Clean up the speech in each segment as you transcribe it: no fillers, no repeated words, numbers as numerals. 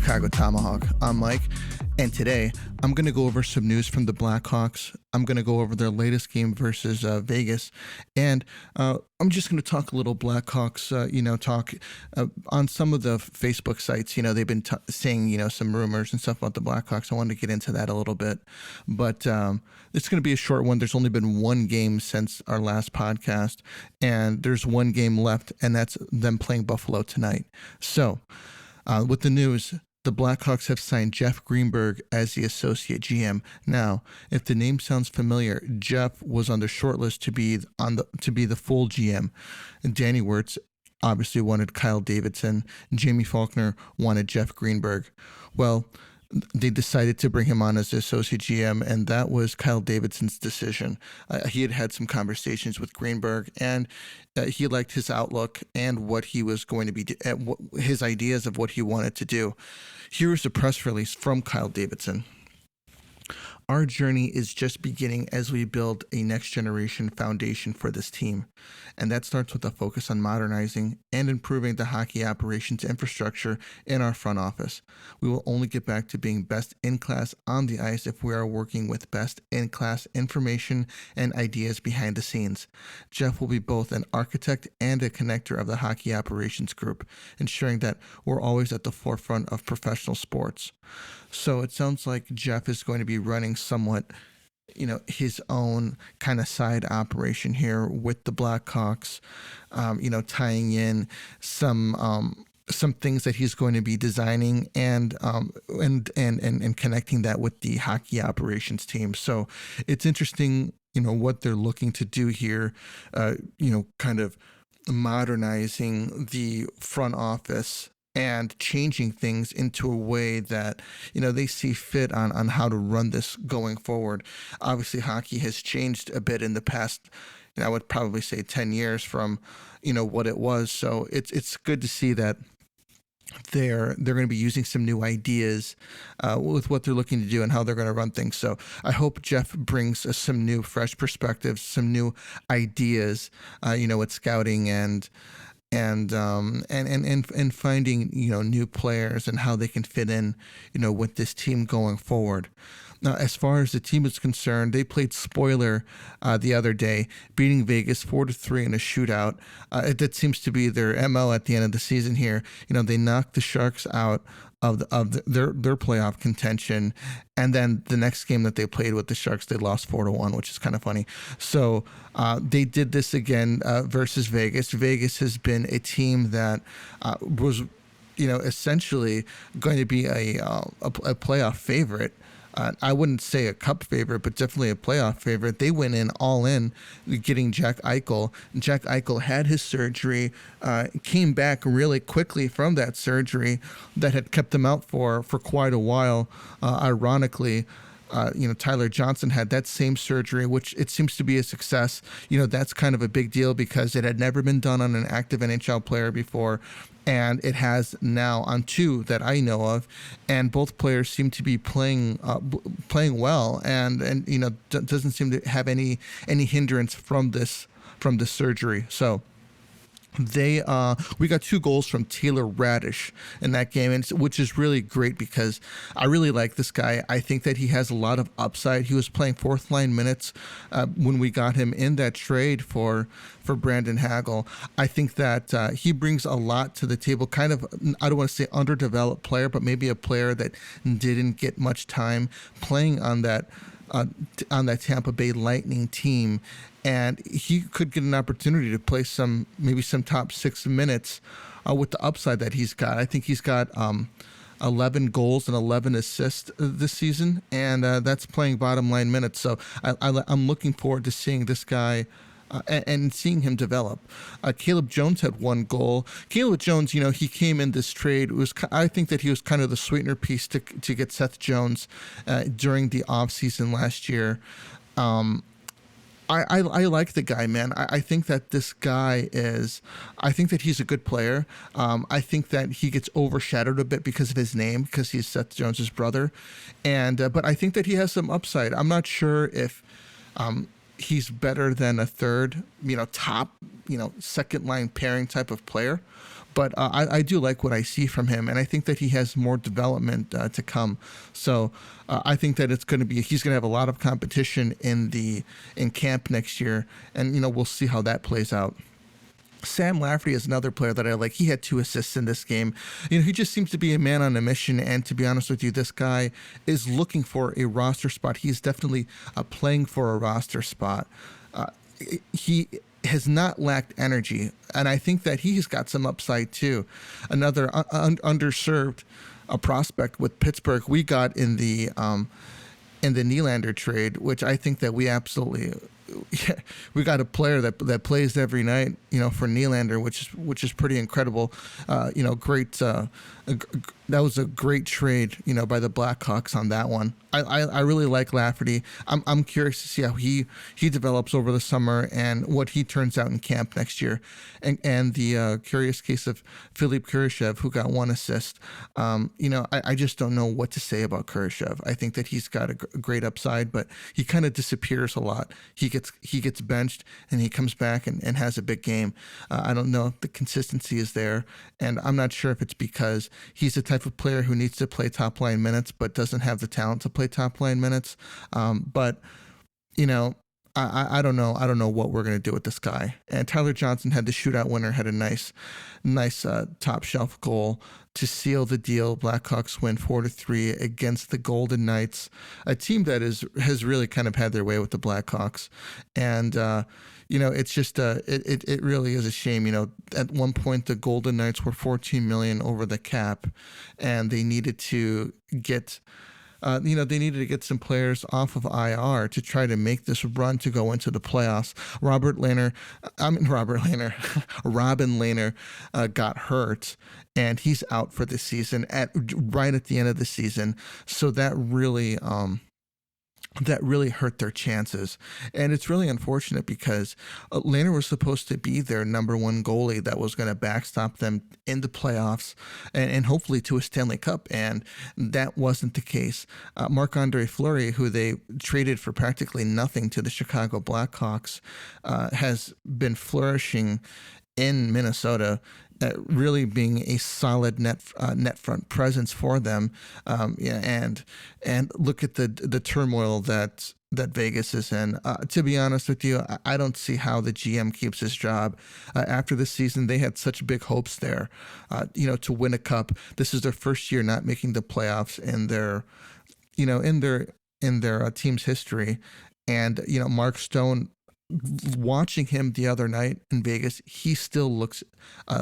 Chicago Tomahawk. I'm Mike, and today I'm going to go over some news from the Blackhawks. I'm going to go over their latest game versus Vegas, and I'm just going to talk a little Blackhawks, talk on some of the Facebook sites. They've been saying, some rumors and stuff about the Blackhawks. I wanted to get into that a little bit, but it's going to be a short one. There's only been one game since our last podcast, and there's one game left, and that's them playing Buffalo tonight. So, with the news, the Blackhawks have signed Jeff Greenberg as the associate GM. Now, if the name sounds familiar, Jeff was on the shortlist to be the full GM. Danny Wirtz obviously wanted Kyle Davidson. Jamie Faulkner wanted Jeff Greenberg. Well, they decided to bring him on as the associate GM, and that was Kyle Davidson's decision. He had had some conversations with Greenberg, and he liked his outlook and what he was going to be, his ideas of what he wanted to do. Here is a press release from Kyle Davidson. Our journey is just beginning as we build a next-generation foundation for this team, and that starts with a focus on modernizing and improving the hockey operations infrastructure in our front office. We will only get back to being best in class on the ice if we are working with best in class information and ideas behind the scenes. Jeff will be both an architect and a connector of the hockey operations group, ensuring that we're always at the forefront of professional sports. So it sounds like Jeff is going to be running somewhat, his own kind of side operation here with the Blackhawks, tying in some things that he's going to be designing and connecting that with the hockey operations team. So it's interesting, what they're looking to do here, kind of modernizing the front office and changing things into a way that, they see fit on how to run this going forward. Obviously, hockey has changed a bit in the past, I would probably say 10 years from, what it was. So it's good to see that they're going to be using some new ideas with what they're looking to do and how they're going to run things. So I hope Jeff brings us some new, fresh perspectives, some new ideas, with scouting and finding new players and how they can fit in with this team going forward. Now, as far as the team is concerned, they played spoiler the other day, beating Vegas 4-3 in a shootout. That seems to be their MO at the end of the season here. They knocked the Sharks out of their playoff contention, and then the next game that they played with the Sharks, they lost 4-1, which is kind of funny. So they did this again versus Vegas. Vegas has been a team that was, essentially going to be a playoff favorite. I wouldn't say a cup favorite, but definitely a playoff favorite. They went in all in, getting Jack Eichel. Jack Eichel had his surgery, came back really quickly from that surgery that had kept him out for quite a while. Ironically, Tyler Johnson had that same surgery, which it seems to be a success. That's kind of a big deal because it had never been done on an active NHL player before. And it has now on two that I know of, and both players seem to be playing well, and doesn't seem to have any hindrance from this surgery. So we got 2 goals from Taylor Raddysh in that game, which is really great because I really like this guy. I think that he has a lot of upside. He was playing fourth line minutes when we got him in that trade for Brandon Hagel. I think that he brings a lot to the table. Kind of, I don't want to say underdeveloped player, but maybe a player that didn't get much time playing on that Tampa Bay Lightning team. And he could get an opportunity to play maybe some top 6 minutes with the upside that he's got. I think he's got 11 goals and 11 assists this season, and that's playing bottom line minutes. So I'm looking forward to seeing this guy and seeing him develop. Caleb Jones had 1 goal. Caleb Jones, he came in this trade. I think that he was kind of the sweetener piece to get Seth Jones during the offseason last year. I like the guy, man. I think that this guy I think that he's a good player. I think that he gets overshadowed a bit because of his name, because he's Seth Jones's brother. But I think that he has some upside. I'm not sure if he's better than a third, top, second line pairing type of player. But I do like what I see from him, and I think that he has more development to come. So I think that he's going to have a lot of competition in camp next year, and we'll see how that plays out. Sam Lafferty is another player that I like. He had 2 assists in this game. He just seems to be a man on a mission. And to be honest with you, this guy is looking for a roster spot. He's definitely playing for a roster spot. He has not lacked energy, and I think that he's got some upside too. Another underserved prospect with Pittsburgh we got in the Nylander trade, which I think that we absolutely. Yeah, we got a player that plays every night, for Nylander, which is pretty incredible. Great. That was a great trade, by the Blackhawks on that one. I really like Lafferty. I'm curious to see how he develops over the summer and what he turns out in camp next year. And the curious case of Philippe Kurashev, who got 1 assist. I just don't know what to say about Kurashev. I think that he's got a great upside, but he kind of disappears a lot. He gets benched and he comes back and has a big game. I don't know if the consistency is there, and I'm not sure if it's because he's the type of player who needs to play top line minutes but doesn't have the talent to play top line minutes. But I don't know. I don't know what we're going to do with this guy. And Tyler Johnson had the shootout winner, had a nice top shelf goal to seal the deal. Blackhawks win 4-3 against the Golden Knights, a team that has really kind of had their way with the Blackhawks. And, it's just, it really is a shame. At one point the Golden Knights were $14 million over the cap, and they needed to get some players off of IR to try to make this run to go into the playoffs. Robin Lehner got hurt, and he's out for the season right at the end of the season. So that really hurt their chances. And it's really unfortunate because Lehner was supposed to be their number 1 goalie that was going to backstop them in the playoffs and hopefully to a Stanley Cup. And that wasn't the case. Marc-Andre Fleury, who they traded for practically nothing to the Chicago Blackhawks, has been flourishing in Minnesota, really being a solid net front presence for them. And look at the turmoil that Vegas is in. To be honest with you, I don't see how the GM keeps his job. After this season, they had such big hopes there, to win a cup. This is their first year not making the playoffs in their team's history. And, Mark Stone, watching him the other night in Vegas, he still looks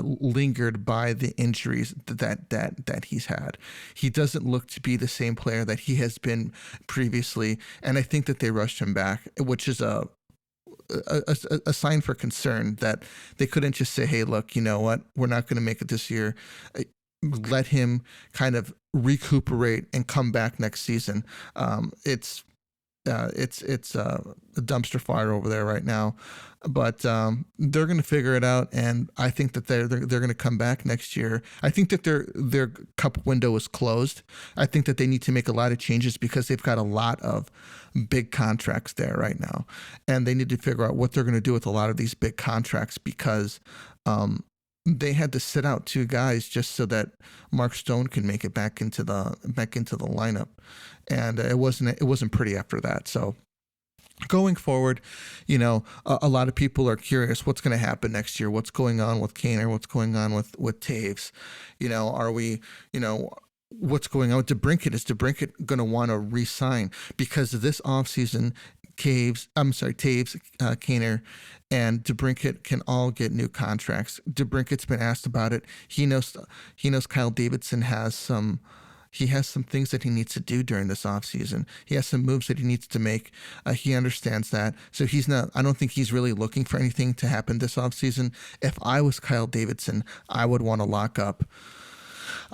lingered by the injuries that he's had. He doesn't look to be the same player that he has been previously, and I think that they rushed him back, which is a sign for concern that they couldn't just say, hey, look, you know what, we're not going to make it this year. Let him kind of recuperate and come back next season. It's a dumpster fire over there right now, but they're going to figure it out, and I think that they're going to come back next year. I think that their cup window is closed. I think that they need to make a lot of changes because they've got a lot of big contracts there right now, and they need to figure out what they're going to do with a lot of these big contracts because they had to sit out 2 guys just so that Mark Stone could make it back into the lineup, and it wasn't pretty after that. So going forward, a lot of people are curious what's going to happen next year. What's going on with Kaner? What's going on with Taves? Are we what's going on with DeBrincat? Is DeBrincat going to want to re-sign because of this offseason? Taves, Kaner, and DeBrincat can all get new contracts. DeBrincat's been asked about it. He knows Kyle Davidson has some things that he needs to do during this offseason. He has some moves that he needs to make. He understands that. So I don't think he's really looking for anything to happen this offseason. If I was Kyle Davidson, I would want to lock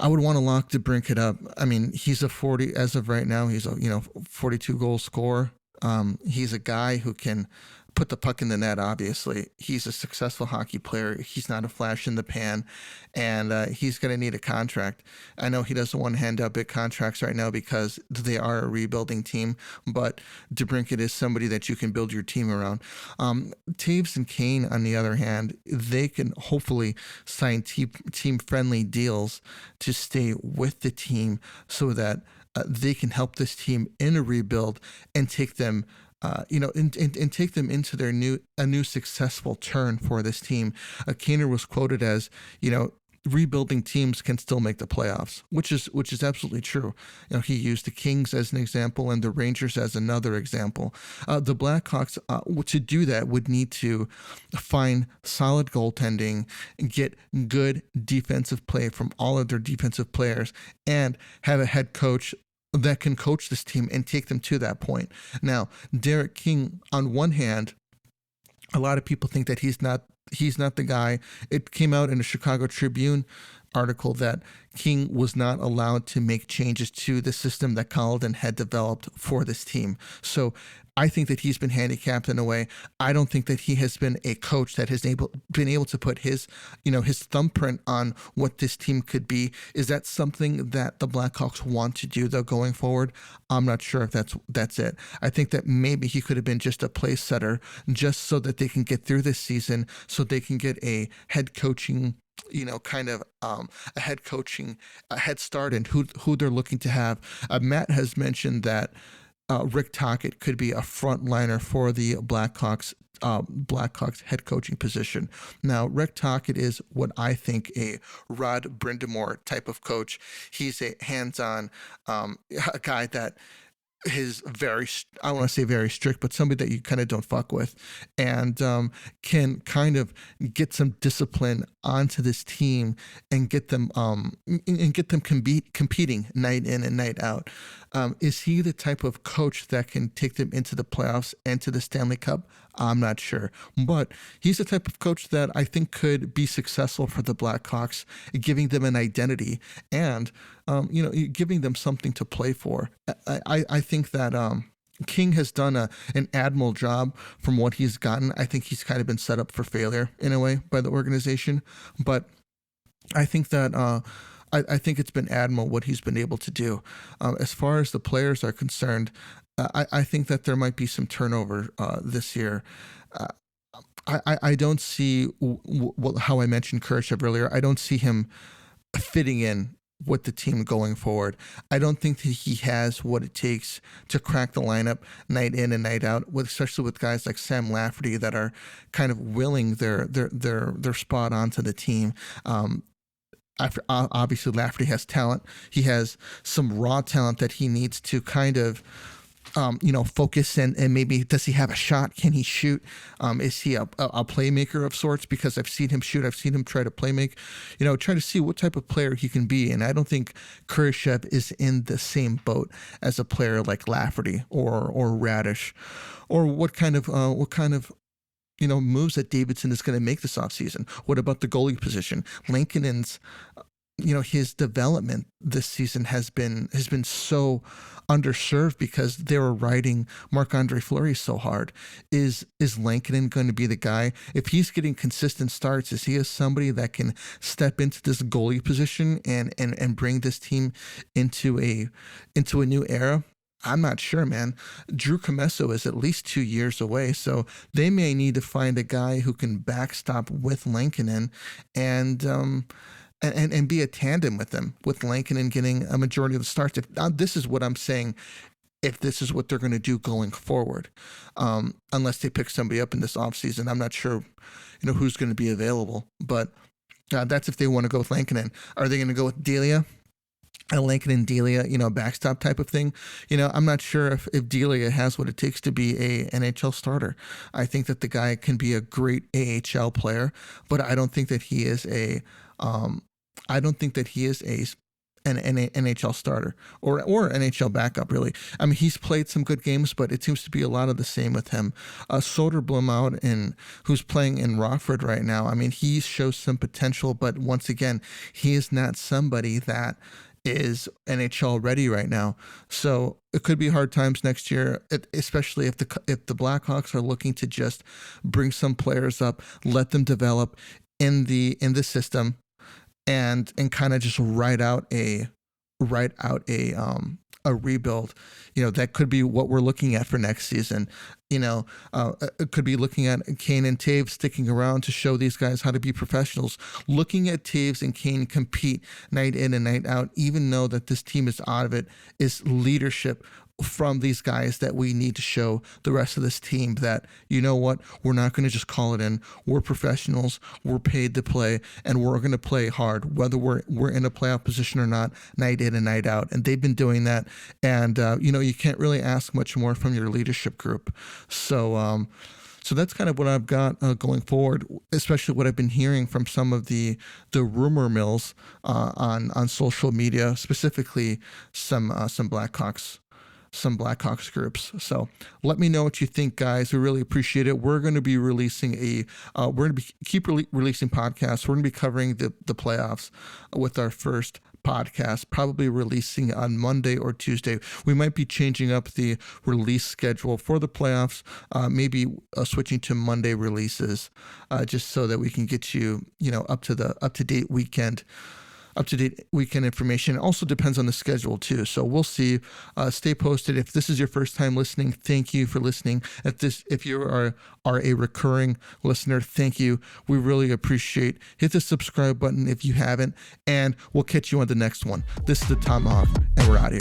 DeBrincat up. I mean, he's as of right now, he's a 42 goal scorer. He's a guy who can put the puck in the net, obviously. He's a successful hockey player. He's not a flash in the pan, and he's going to need a contract. I know he doesn't want to hand out big contracts right now because they are a rebuilding team, but DeBrincat is somebody that you can build your team around. Taves and Kane, on the other hand, they can hopefully sign team-friendly deals to stay with the team so that they can help this team in a rebuild and take them and take them into their new successful turn for this team. Kaner was quoted as, rebuilding teams can still make the playoffs, which is absolutely true. He used the Kings as an example and the Rangers as another example. The Blackhawks, to do that, would need to find solid goaltending, get good defensive play from all of their defensive players, and have a head coach that can coach this team and take them to that point. Now, Derek King, on one hand, a lot of people think that he's not the guy. It came out in a Chicago Tribune article that King was not allowed to make changes to the system that Colden had developed for this team. So I think that he's been handicapped in a way. I don't think that he has been a coach that has been able to put his thumbprint on what this team could be. Is that something that the Blackhawks want to do, though, going forward? I'm not sure if that's it. I think that maybe he could have been just a place setter just so that they can get through this season, so they can get a head coaching a head start in who they're looking to have. Matt has mentioned that Rick Tocchet could be a frontliner for the Blackhawks head coaching position. Now, Rick Tocchet is what I think a Rod Brindamore type of coach. He's a hands-on a guy that is I want to say very strict, but somebody that you kind of don't fuck with, and can kind of get some discipline onto this team and get them competing night in and night out. Is he the type of coach that can take them into the playoffs and to the Stanley Cup? I'm not sure, but he's the type of coach that I think could be successful for the Blackhawks, giving them an identity and giving them something to play for. I think that King has done an admirable job from what he's gotten. I think he's kind of been set up for failure in a way by the organization, but I think that I think it's been admirable what he's been able to do. As far as the players are concerned, I think that there might be some turnover this year. I don't see how I mentioned Khrushchev earlier. I don't see him fitting in with the team going forward. I don't think that he has what it takes to crack the lineup night in and night out, especially with guys like Sam Lafferty that are kind of willing their spot onto the team. Obviously, Lafferty has talent. He has some raw talent that he needs to kind of focus and maybe does he have a shot? Can he shoot? Is he a playmaker of sorts? Because I've seen him shoot. I've seen him try to playmake, try to see what type of player he can be. And I don't think Khrushchev is in the same boat as a player like Lafferty or Raddysh, or what kind of moves that Davidson is going to make this offseason. What about the goalie position? Lankinen's his development this season has been so underserved because they were riding Marc-Andre Fleury so hard. Is Lankinen going to be the guy? If he's getting consistent starts, is he somebody that can step into this goalie position and bring this team into a new era? I'm not sure, man. Drew Comesso is at least 2 years away, so they may need to find a guy who can backstop with Lankinen and be a tandem with them, with Lankinen getting a majority of the starts. This is what I'm saying, if this is what they're going to do going forward, unless they pick somebody up in this offseason. I'm not sure, who's going to be available, but that's if they want to go with Lankinen. Are they going to go with Delia? Lankinen Delia, backstop type of thing. I'm not sure if Delia has what it takes to be a NHL starter. I think that the guy can be a great AHL player, but I don't think that he is an NHL starter or NHL backup, really. I mean, he's played some good games, but it seems to be a lot of the same with him. Soderblom who's playing in Rockford right now. I mean, he shows some potential, but once again, he is not somebody that is NHL ready right now. So it could be hard times next year, especially if the Blackhawks are looking to just bring some players up, let them develop in the system, and kind of just write out a rebuild. That could be what we're looking at for next season. It could be looking at Kane and Taves sticking around to show these guys how to be professionals. Looking at Taves and Kane compete night in and night out, even though that this team is out of it, is leadership from these guys that we need to show the rest of this team that, we're not going to just call it in. We're professionals. We're paid to play, and we're going to play hard, whether we're in a playoff position or not, night in and night out. And they've been doing that. And, you can't really ask much more from your leadership group. So that's kind of what I've got going forward, especially what I've been hearing from some of the rumor mills on social media, specifically some Blackhawks groups. So let me know what you think, guys. We really appreciate it. We're going to be releasing releasing podcasts. We're going to be covering the playoffs with our first podcast, probably releasing on Monday or Tuesday. We might be changing up the release schedule for the playoffs, maybe switching to Monday releases, just so that we can get you, up to date weekend information. It also depends on the schedule too. So we'll see. Stay posted. If this is your first time listening, thank you for listening. If you are a recurring listener, thank you. We really appreciate. Hit the subscribe button if you haven't, and we'll catch you on the next one. This is the Tomahawk, and we're out here.